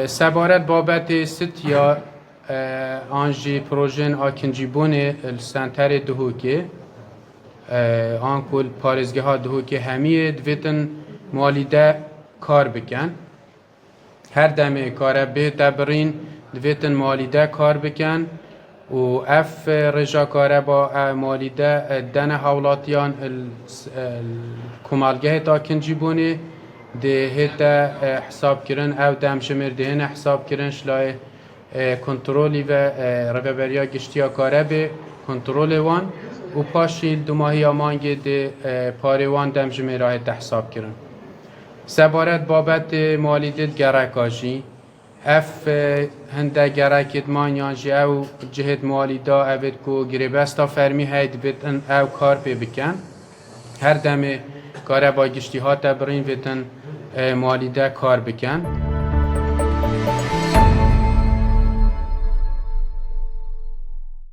سبارت بابت ست یا آنجی پروژن آکنجی بونه السنتر دهوکه آن کل پارزگاه ها دهوکه همیه دویتن موەلیدە کار بکن هر دمه کارەبێ دەبڕین دوێتن موەلیدە کار بکن و اف رژا کارەبا موەلیدە دەنە هاووڵاتییان کومالگەهێ تاکنجی بوونێ دهێتە حسابکردن ئەو دەمژمێر دهێنە حسابکردن شلای کنترۆلی و ڕێبەریا گشتیا کارەبێ کنترۆلێ وان و پاشی دوماهیا مانگێ دێ پارێوان دەمژمێرایەتە حسابکردن سبارت بابت موەلیدت گەڕەکاژی اف هنده گەڕەکێت مانیانژی ئەو جهت موەلیدا ئەبێت کو گرێبەستا فەرمی هەیە دەبێتن ئەو کار پێ بکەن هەر دەمێ کارەبا گشتی هاتە بڕین بێتن موەلیدە کار بکەن